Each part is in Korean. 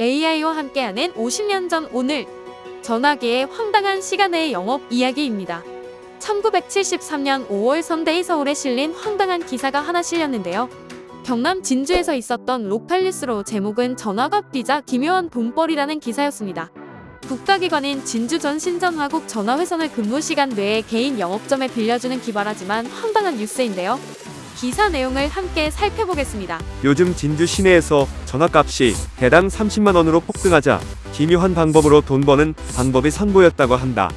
AI와 함께하는 50년 전 오늘, 전화기의 황당한 시간의 영업 이야기입니다. 1973년 5월 선데이 서울에 실린 황당한 기사가 하나 실렸는데요. 경남 진주에서 있었던 로컬 뉴스로 제목은 전화가 뛰자 기묘한 돈벌이라는 기사였습니다. 국가기관인 진주전신전화국 전화회선을 근무시간 외에 개인 영업점에 빌려주는 기발하지만 황당한 뉴스인데요. 기사 내용을 함께 살펴보겠습니다. 요즘 진주 시내에서 전화값이 대당 30만 원으로 폭등하자 기묘한 방법으로 돈 버는 방법이 선보였다고 한다.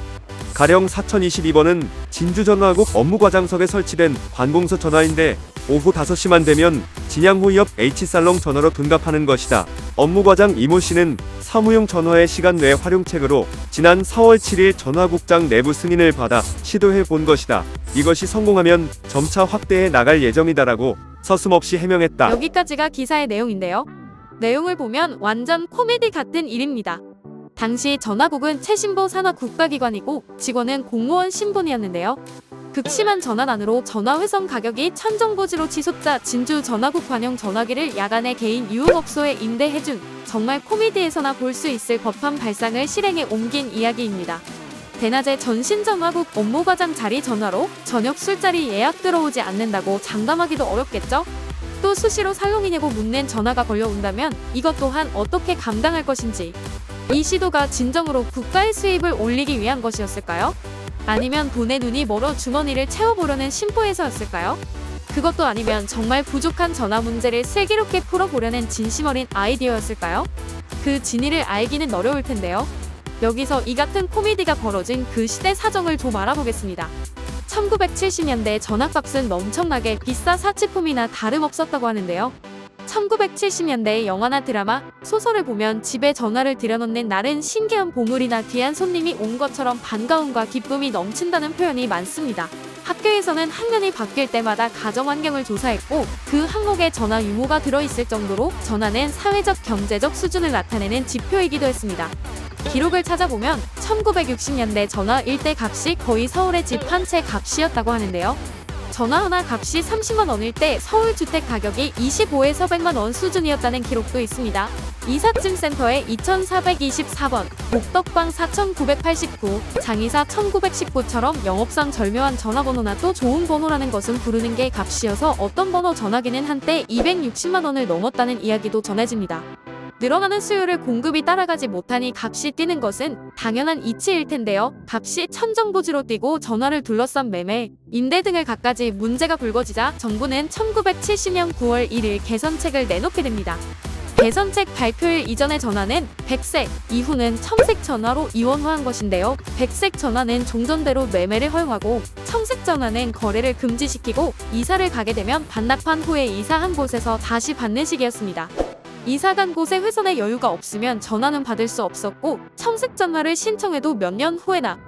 가령 4022번은 진주전화국 업무과장석에 설치된 관공서 전화인데 오후 5시만 되면 진양호 옆 H살롱 전화로 둔갑하는 것이다. 업무과장 이모 씨는 사무용 전화의 시간 외 활용책으로 지난 4월 7일 전화국장 내부 승인을 받아 시도해 본 것이다. 이것이 성공하면 점차 확대해 나갈 예정이다라고 서슴없이 해명했다. 여기까지가 기사의 내용인데요. 내용을 보면 완전 코미디 같은 일입니다. 당시 전화국은 최신보 산하 국가기관이고 직원은 공무원 신분이었는데요. 극심한 전화난으로 전화회선 가격이 천정부지로 치솟자 진주 전화국 관용 전화기를 야간에 개인 유흥업소에 임대해준 정말 코미디에서나 볼 수 있을 법한 발상을 실행에 옮긴 이야기입니다. 대낮에 전신전화국 업무과장 자리 전화로 저녁 술자리 예약 들어오지 않는다고 장담하기도 어렵겠죠? 또 수시로 살롱이냐고 묻는 전화가 걸려온다면 이것 또한 어떻게 감당할 것인지. 이 시도가 진정으로 국가의 수입을 올리기 위한 것이었을까요? 아니면 돈에 눈이 멀어 주머니를 채워보려는 심보에서였을까요? 그것도 아니면 정말 부족한 전화 문제를 슬기롭게 풀어보려는 진심 어린 아이디어였을까요? 그 진위를 알기는 어려울 텐데요. 여기서 이 같은 코미디가 벌어진 그 시대 사정을 좀 알아보겠습니다. 1970년대 전화값은 엄청나게 비싸 사치품이나 다름없었다고 하는데요. 1970년대의 영화나 드라마, 소설을 보면 집에 전화를 들여놓는 날은 신기한 보물이나 귀한 손님이 온 것처럼 반가움과 기쁨이 넘친다는 표현이 많습니다. 학교에서는 학년이 바뀔 때마다 가정환경을 조사했고 그 항목에 전화 유무가 들어있을 정도로 전화는 사회적 경제적 수준을 나타내는 지표이기도 했습니다. 기록을 찾아보면 1960년대 전화 1대 값이 거의 서울의 집 한 채 값이었다고 하는데요. 전화 하나 값이 30만 원일 때 서울 주택 가격이 25에서 100만 원 수준이었다는 기록도 있습니다. 이삿짐센터에 2424번, 목덕방 4989, 장의사 1919처럼 영업상 절묘한 전화번호나 또 좋은 번호라는 것은 부르는 게 값이어서 어떤 번호 전화기는 한때 260만 원을 넘었다는 이야기도 전해집니다. 늘어나는 수요를 공급이 따라가지 못하니 값이 뛰는 것은 당연한 이치일 텐데요. 값이 천정부지로 뛰고 전화를 둘러싼 매매, 임대 등을 갖가지 문제가 불거지자 정부는 1970년 9월 1일 개선책을 내놓게 됩니다. 개선책 발표일 이전의 전화는 백색, 이후는 청색 전화로 이원화한 것인데요. 백색 전화는 종전대로 매매를 허용하고 청색 전화는 거래를 금지시키고 이사를 가게 되면 반납한 후에 이사한 곳에서 다시 받는 식이었습니다. 이사 간 곳에 회선의 여유가 없으면 전화는 받을 수 없었고 청색 전화를 신청해도 몇 년 후에나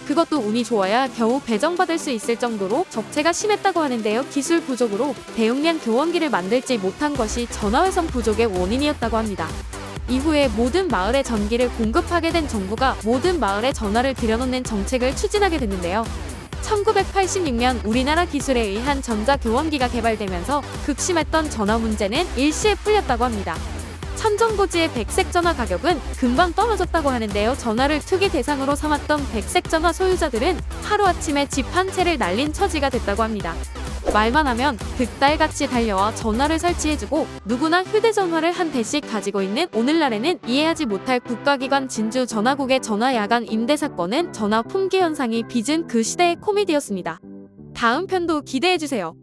그것도 운이 좋아야 겨우 배정받을 수 있을 정도로 적체가 심했다고 하는데요. 기술 부족으로 대용량 교원기를 만들지 못한 것이 전화회선 부족의 원인이었다고 합니다. 이후에 모든 마을에 전기를 공급하게 된 정부가 모든 마을에 전화를 들여놓는 정책을 추진하게 됐는데요. 1986년 우리나라 기술에 의한 전자교원기가 개발되면서 극심했던 전화 문제는 일시에 풀렸다고 합니다. 천정부지의 백색 전화 가격은 금방 떨어졌다고 하는데요. 전화를 투기 대상으로 삼았던 백색 전화 소유자들은 하루아침에 집 한 채를 날린 처지가 됐다고 합니다. 말만 하면 득달같이 달려와 전화를 설치해주고 누구나 휴대전화를 한 대씩 가지고 있는 오늘날에는 이해하지 못할 국가기관 진주전화국의 전화 야간 임대 사건은 전화 품귀 현상이 빚은 그 시대의 코미디였습니다. 다음 편도 기대해주세요.